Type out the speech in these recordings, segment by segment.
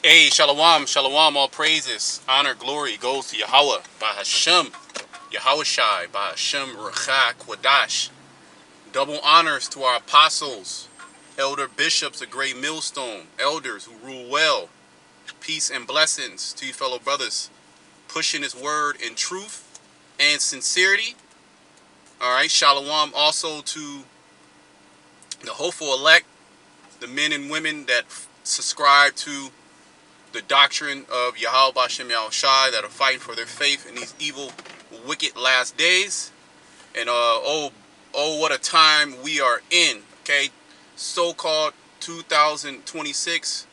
Hey, shalom, shalom, all praises, honor, glory goes to Yahweh, by Hashem, Yahweh Shai, by Hashem, Rechak, Kwadash. Double honors to our apostles, elder bishops, a great millstone, elders who rule well. Peace and blessings to you fellow brothers, pushing his word in truth and sincerity. All right, shalom also to the hopeful elect, the men and women that subscribe to the doctrine of Yahweh Bashem Yahushai that are fighting for their faith in these evil, wicked last days. And oh, what a time we are in. Okay, so-called 2026.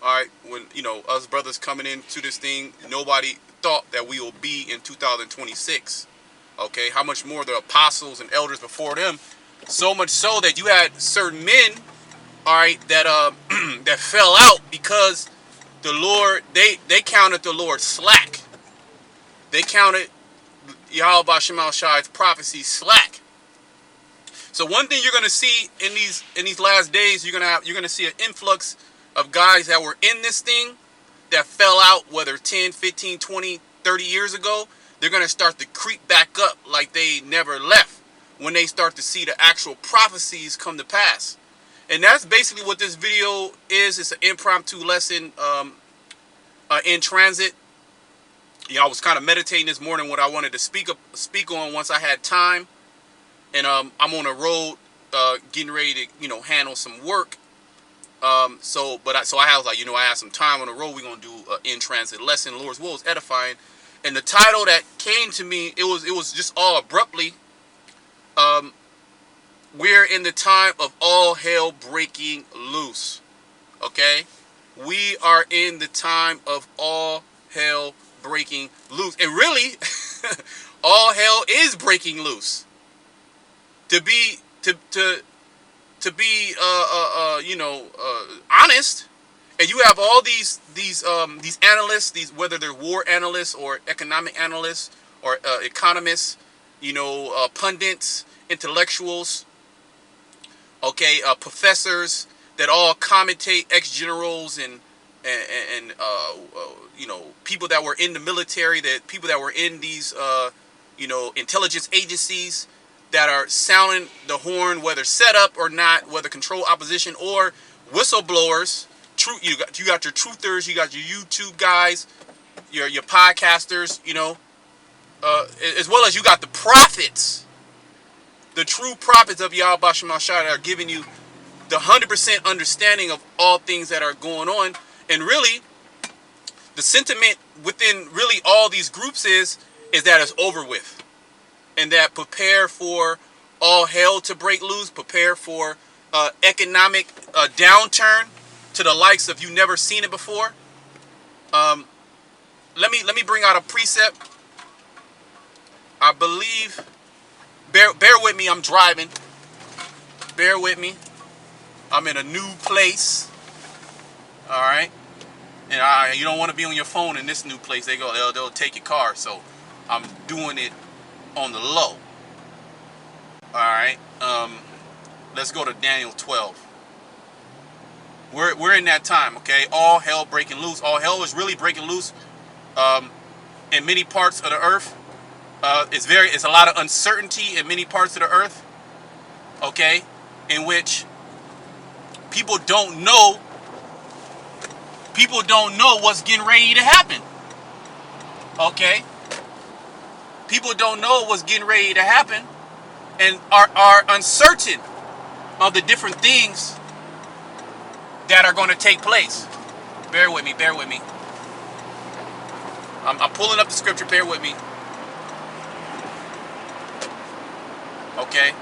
All right, when us brothers coming into this thing, nobody thought that we will be in 2026. Okay, how much more the apostles and elders before them? So much so that you had certain men, all right, that that fell out because the Lord, they counted the Lord slack. They counted Yahweh Bashem Al-Shai's prophecy slack. So one thing you're going to see in these last days, you're going to see an influx of guys that were in this thing that fell out, whether 10, 15, 20, 30 years ago. They're going to start to creep back up like they never left when they start to see the actual prophecies come to pass. And that's basically what this video is. It's an impromptu lesson in transit. I was kind of meditating this morning what I wanted to speak on once I had time. And I'm on a road getting ready to, handle some work. So I was like, I had some time on the road. We're going to do an in transit lesson. Lord's will is edifying. And the title that came to me, it was just all abruptly. We're in the time of all hell breaking loose. Okay? We are in the time of all hell breaking loose. And really, all hell is breaking loose. To be honest, and you have all these analysts, whether they're war analysts or economic analysts or economists, pundits, intellectuals, okay, professors that all commentate ex-generals and people that were in the military, that people that were in these intelligence agencies that are sounding the horn, whether set up or not, whether control opposition or whistleblowers. You got your truthers, you got your YouTube guys, your podcasters, as well as you got the prophets, the true prophets of Yahweh Bashem Al-Shai that are giving you the 100% understanding of all things that are going on. And really, the sentiment within really all these groups is that it's over with. And that prepare for all hell to break loose, prepare for economic downturn to the likes of you never seen it before. Let me bring out a precept. I believe, bear with me, I'm driving. Bear with me. I'm in a new place. All right. And you don't want to be on your phone in this new place. They'll take your car. So I'm doing it on the low. All right. Let's go to Daniel 12. We're in that time, okay? All hell breaking loose. All hell is really breaking loose in many parts of the earth. It's a lot of uncertainty in many parts of the earth, okay? In which people don't know what's getting ready to happen. Okay? People don't know what's getting ready to happen and are uncertain of the different things that are going to take place. Bear with me. I'm pulling up the scripture. Bear with me. Okay.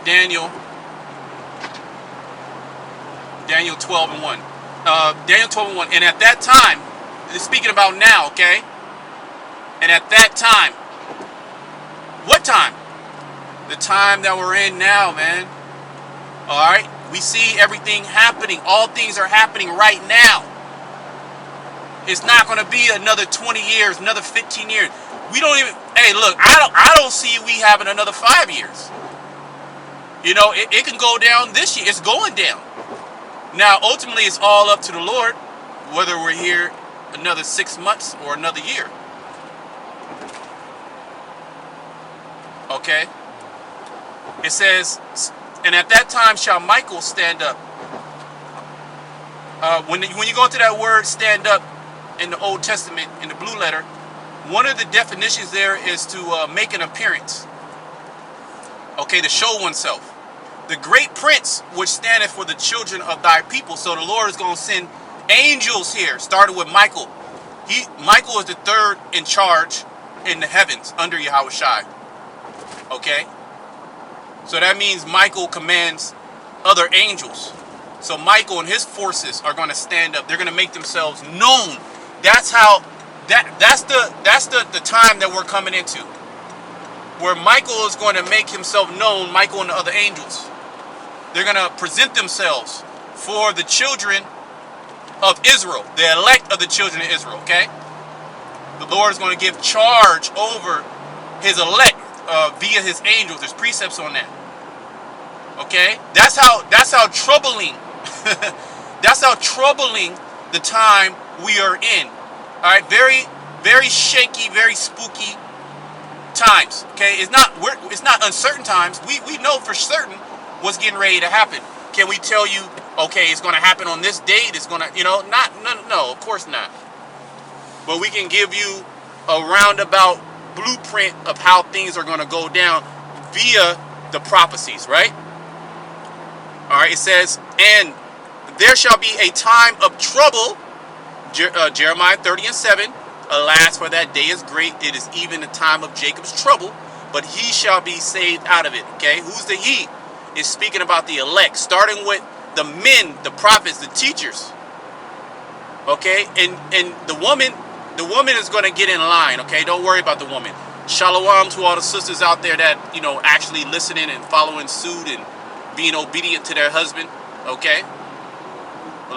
Daniel 12:1. Daniel 12:1. And at that time, speaking about now, okay? And at that time, what time? The time that we're in now, man. All right? We see everything happening. All things are happening right now. It's not going to be another 20 years, another 15 years. We don't even, hey, look, I don't see we having another 5 years. It can go down this year. It's going down. Now, ultimately, it's all up to the Lord. whether we're here another 6 months or another year. Okay? It says, and at that time shall Michael stand up. When you go to that word stand up in the Old Testament, in the blue letter, one of the definitions there is to make an appearance. Okay, to show oneself. The great prince which standeth for the children of thy people. So the Lord is going to send angels here, starting with Michael. Michael is the third in charge in the heavens under Yahushai. Okay? So that means Michael commands other angels. So Michael and his forces are going to stand up. They're going to make themselves known. That's how that's the time that we're coming into. Where Michael is going to make himself known, Michael and the other angels. They're going to present themselves for the children of Israel, the elect of the children of Israel, okay? The Lord is going to give charge over his elect via his angels. There's precepts on that. Okay? That's how troubling that's how troubling the time we are in. All right? Very, very shaky, very spooky times. Okay? It's not uncertain times. We know for certain what's getting ready to happen. Can we tell you, okay, it's going to happen on this date? It's going to, no, of course not. But we can give you a roundabout blueprint of how things are going to go down via the prophecies, right? All right, it says, and there shall be a time of trouble, Jeremiah 30:7. Alas, for that day is great. It is even the time of Jacob's trouble, but he shall be saved out of it. Okay, who's the he? Is speaking about the elect, starting with the men, the prophets, the teachers. Okay, and the woman is going to get in line. Okay, don't worry about the woman. Shalom to all the sisters out there that actually listening and following suit and being obedient to their husband. Okay,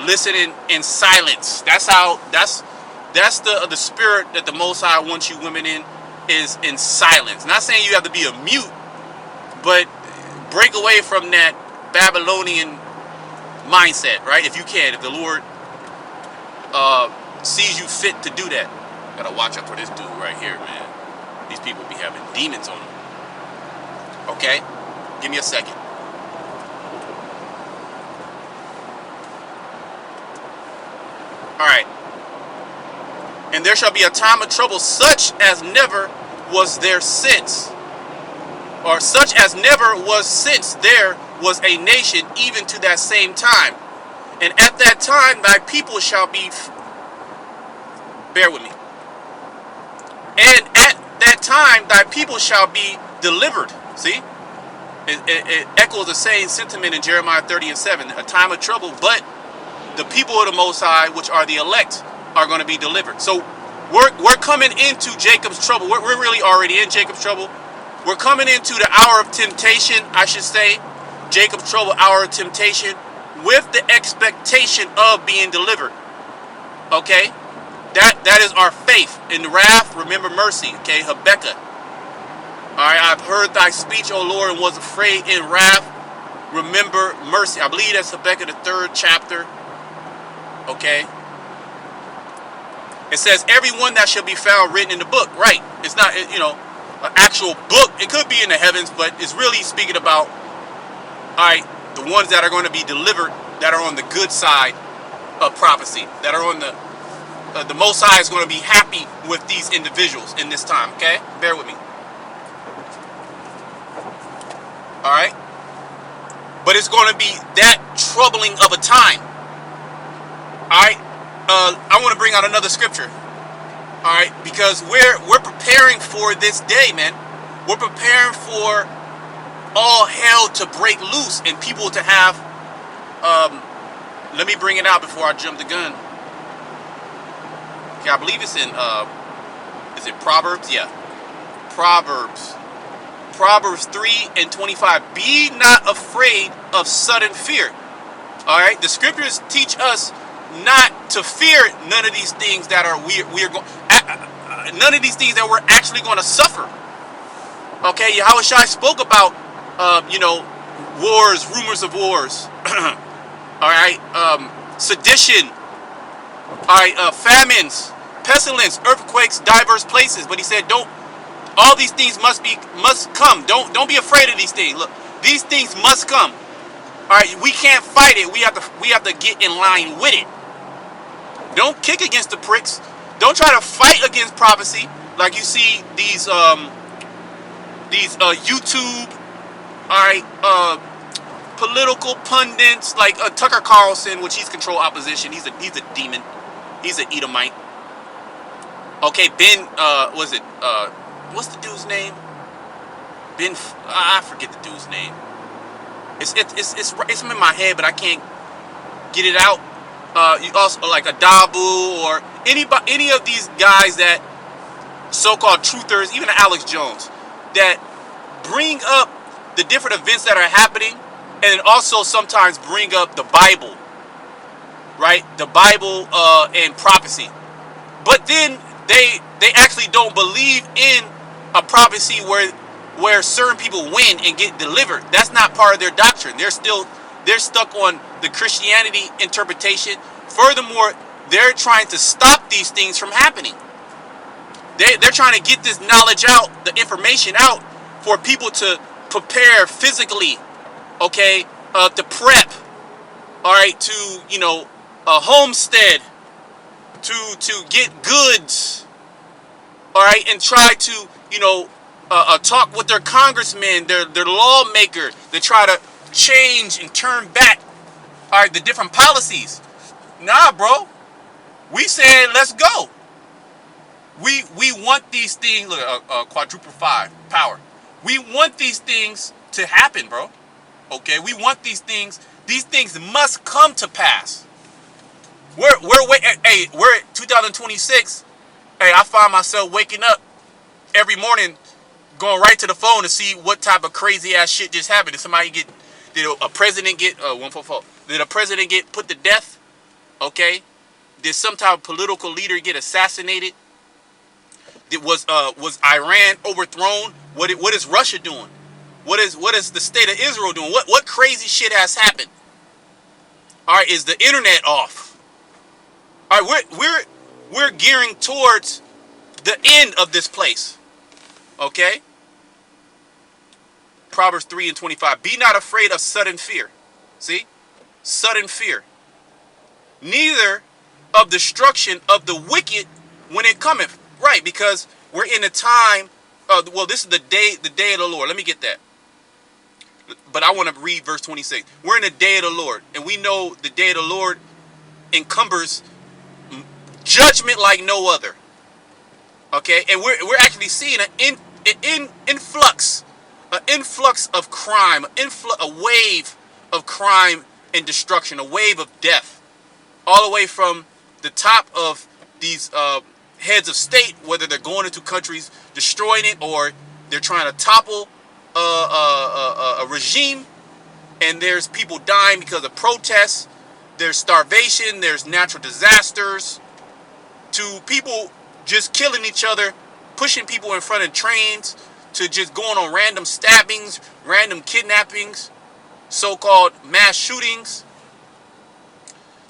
listening in silence. That's the spirit that the Most High wants you women in, is in silence. Not saying you have to be a mute, but break away from that Babylonian mindset, right? If you can, if the Lord sees you fit to do that. Gotta watch out for this dude right here, man. These people be having demons on them. Okay? Give me a second. Alright. And there shall be a time of trouble such as never was there since. Or such as never was since there was a nation, even to that same time. And at that time thy people shall be... Bear with me. And at that time thy people shall be delivered. See? It echoes the same sentiment in Jeremiah 30:7. A time of trouble, but the people of the Most High, which are the elect, are going to be delivered. So we're coming into Jacob's trouble. We're really already in Jacob's trouble. We're coming into the hour of temptation, I should say. Jacob's trouble, hour of temptation, with the expectation of being delivered. Okay? That is our faith. In wrath, remember mercy. Okay? Habakkuk. Alright, I've heard thy speech, O Lord, and was afraid. In wrath, remember mercy. I believe that's Habakkuk, the 3rd chapter. Okay? It says, everyone that shall be found written in the book. Right. It's not, an actual book. It could be in the heavens, but it's really speaking about, alright, the ones that are going to be delivered, that are on the good side of prophecy, that are on the Most High is going to be happy with these individuals in this time. Okay? Bear with me. Alright? But it's going to be that troubling of a time. Alright? I want to bring out another scripture. Alright? Because we're preparing for this day, man. We're preparing for all hell to break loose and people to have... let me bring it out before I jump the gun. Okay, I believe it's in... is it Proverbs? Yeah. Proverbs 3:25. Be not afraid of sudden fear. Alright? The scriptures teach us not to fear none of these things that are none of these things that we're actually going to suffer. Okay, Yahushua spoke about wars, rumors of wars. All right, sedition, All right, famines, pestilence, earthquakes, diverse places. But he said, don't. All these things must come. Don't be afraid of these things. Look, these things must come. All right, we can't fight it. We have to get in line with it. Don't kick against the pricks. Don't try to fight against prophecy like you see these YouTube, all right, political pundits like Tucker Carlson, which he's control opposition. He's a demon. He's an Edomite. Okay, Ben, was it what's the dude's name? Ben, I forget the dude's name. It's in my head, but I can't get it out. You also like Adabu or any of these guys that so-called truthers, even Alex Jones, that bring up the different events that are happening, and then also sometimes bring up the Bible, right? The Bible and prophecy, but then they actually don't believe in a prophecy where certain people win and get delivered. That's not part of their doctrine. They're stuck on the Christianity interpretation. Furthermore, they're trying to stop these things from happening. They're trying to get this knowledge out, the information out, for people to prepare physically, okay, to prep, all right, to, a homestead, to get goods, all right, and try to, talk with their congressmen, their lawmaker, to try to change and turn back, all right, the different policies. Nah, bro. We saying let's go. We want these things. Look, quadruple five power. We want these things to happen, bro. Okay, we want these things. These things must come to pass. We're at 2026. Hey, I find myself waking up every morning, going right to the phone to see what type of crazy ass shit just happened. Did a president get 144? Did a president get put to death? Okay. Did some type of political leader get assassinated? Was Iran overthrown? What is Russia doing? What is the state of Israel doing? What crazy shit has happened? All right, is the internet off? All right, we're gearing towards the end of this place. Okay? Proverbs 3:25. Be not afraid of sudden fear. See? Sudden fear. Neither of destruction of the wicked when it cometh. Right, because we're in a time, this is the day of the Lord. Let me get that. But I want to read verse 26. We're in the day of the Lord, and we know the day of the Lord encumbers judgment like no other. Okay, and we're actually seeing an influx of crime, a wave of crime and destruction, a wave of death, all the way from the top of these heads of state, whether they're going into countries destroying it or they're trying to topple a regime, and there's people dying because of protests, there's starvation, there's natural disasters, to people just killing each other, pushing people in front of trains, to just going on random stabbings, random kidnappings, so-called mass shootings.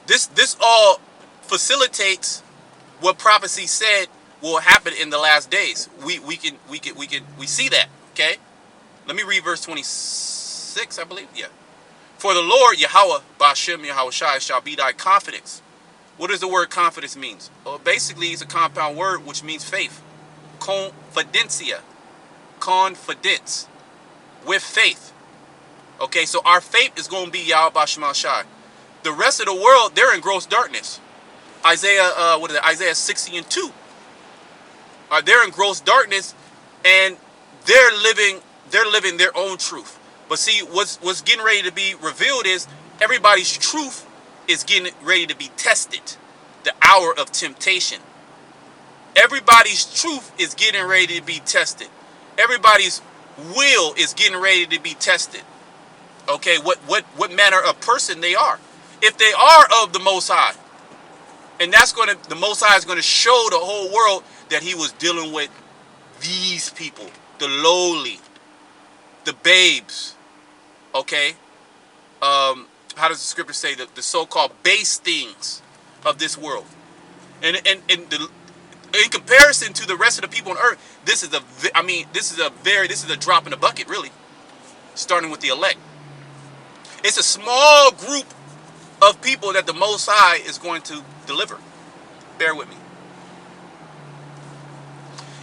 This all facilitates what prophecy said will happen in the last days. We see that. Okay, let me read verse 26. I believe, yeah. For the Lord Yahweh Bashem Yahweh Shai shall be thy confidence. What does the word confidence means? Well, basically, it's a compound word which means faith. Confidencia, confidence, with faith. Okay, so our faith is going to be Yahweh Bashem Shai. The rest of the world, they're in gross darkness. Isaiah 60:2. They're in gross darkness, and they're living their own truth. But see, what's getting ready to be revealed is everybody's truth is getting ready to be tested. The hour of temptation. Everybody's truth is getting ready to be tested. Everybody's will is getting ready to be tested. Okay, what manner of person they are. If they are of the Most High, and the Most High is going to show the whole world that he was dealing with these people, the lowly, the babes. Okay, how does the scripture say, the so-called base things of this world? And in comparison to the rest of the people on earth, this is a drop in the bucket, really. Starting with the elect, it's a small group of people that the Most High is going to deliver. Bear with me.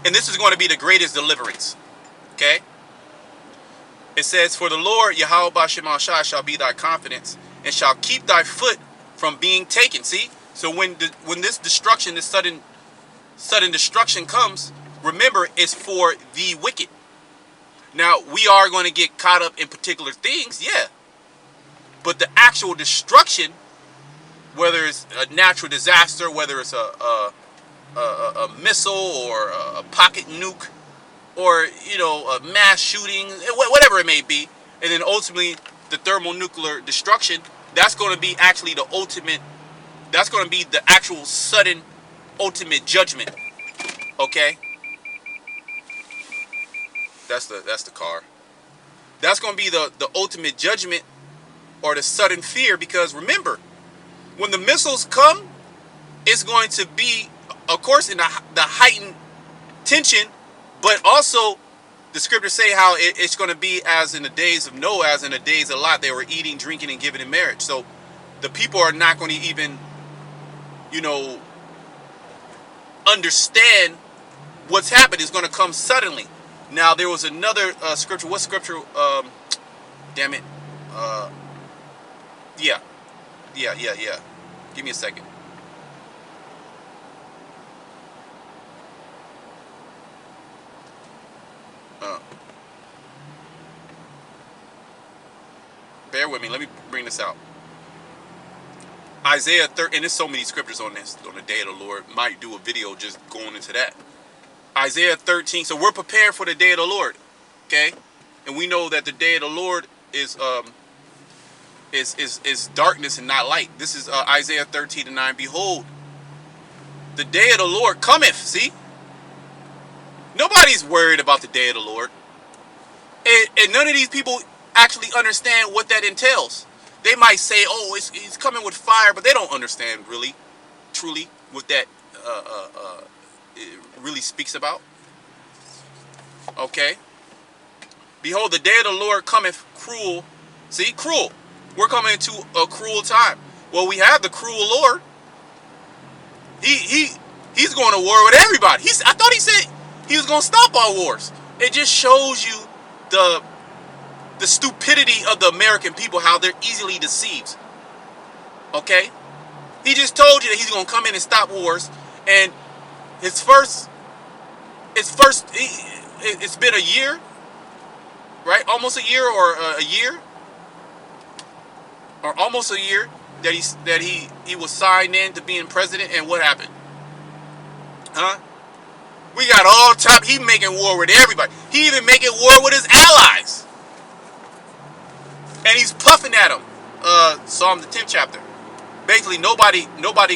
And this is going to be the greatest deliverance. Okay? It says, "For the Lord Yahweh B'Shem Shai shall be thy confidence, and shall keep thy foot from being taken." See? So when this destruction, this sudden destruction comes, remember, it's for the wicked. Now, we are going to get caught up in particular things, yeah. But the actual destruction, whether it's a natural disaster, whether it's a missile or a pocket nuke, or a mass shooting, whatever it may be, and then ultimately the thermonuclear destruction, that's going to be actually the ultimate. That's going to be the actual sudden ultimate judgment. Okay, that's the car. That's going to be the ultimate judgment, or the sudden fear, because remember, when the missiles come, it's going to be, of course, in the heightened tension, but also the scriptures say how it's going to be as in the days of Noah, as in the days of Lot. They were eating, drinking, and giving in marriage. So the people are not going to even, understand what's happened. It's going to come suddenly. Now, there was another scripture. What scripture? Damn it. Yeah. Give me a second. Bear with me. Let me bring this out. Isaiah 30, and there's so many scriptures on this, on the day of the Lord. Might do a video just going into that. Isaiah 13. So we're prepared for the day of the Lord. Okay? And we know that the day of the Lord is darkness and not light. This is Isaiah 13:9. Behold, the day of the Lord cometh. See? Nobody's worried about the day of the Lord. And none of these people actually understand what that entails. They might say, "Oh, he's coming with fire," but they don't understand really, truly, what that it really speaks about. Okay. Behold, the day of the Lord cometh cruel. See, cruel. We're coming into a cruel time. Well, we have the cruel Lord. He's going to war with everybody. I thought he said he was going to stop all wars. It just shows you the stupidity of the American people, how they're easily deceived. Okay? He just told you that he's going to come in and stop wars. And it's been a year, right? Almost a year, or a year, or almost a year that he was signed in to being president. And what happened? Huh? We got all time. He making war with everybody. He even making war with his allies. And he's puffing at them. Psalm the 10th chapter. Basically, nobody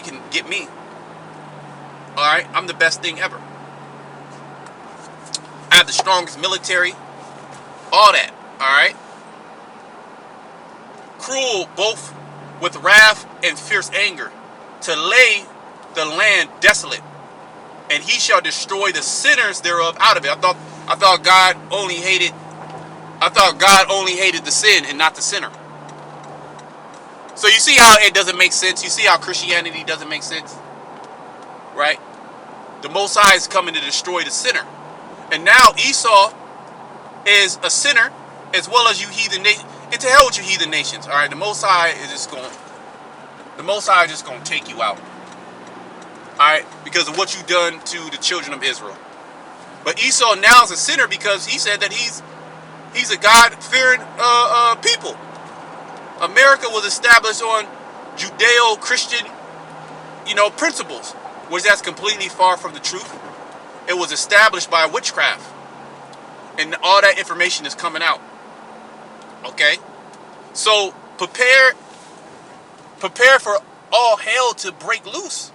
can get me. All right, I'm the best thing ever. I have the strongest military. All that. All right. Cruel, both with wrath and fierce anger, to lay the land desolate, and he shall destroy the sinners thereof out of it. I thought God only hated the sin and not the sinner. So you see how it doesn't make sense. You see how Christianity doesn't make sense, right? The Most High is coming to destroy the sinner, and now Esau is a sinner as well as you heathen nations. And to hell with you heathen nations. All right, the Most High is just going to take you out. All right, because of what you've done to the children of Israel. But Esau now is a sinner because he said that he's a God-fearing people. America was established on Judeo-Christian, principles, which that's completely far from the truth. It was established by witchcraft, and all that information is coming out. Okay, so prepare for all hell to break loose.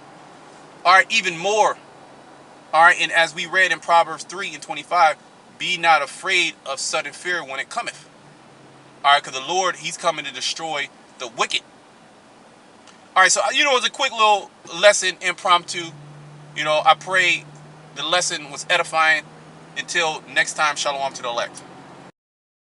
All right, even more. All right, and as we read in Proverbs 3:25, be not afraid of sudden fear when it cometh. All right, because the Lord, he's coming to destroy the wicked. All right, so, it was a quick little lesson, impromptu. You know, I pray the lesson was edifying. Until next time, shalom to the elect.